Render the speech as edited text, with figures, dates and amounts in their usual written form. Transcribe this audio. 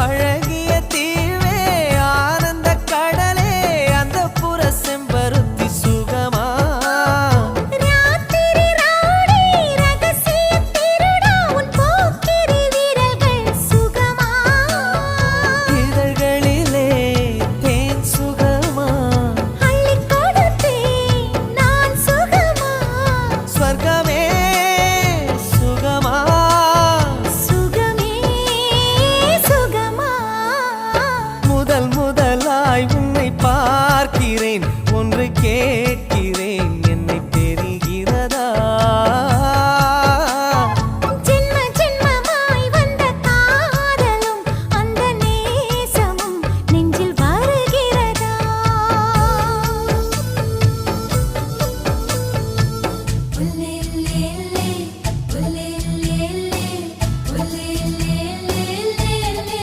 அழகிய தீவே ஆனந்த கடலே அந்த புற செம்பருத்தி சுகமா ராத்திரி ராணி ரகசிய திருடா உன் போக்கிரி வீரர்கள் சுகமா இதழ்களிலே தேன் சுகமா அள்ளி கொடுத்தேன் நான் சுகமா ஸ்வர்கமே சுகமா சுகமே சுகமா முதலாய் உன்னை பார்க்கிறேன் ஒன்று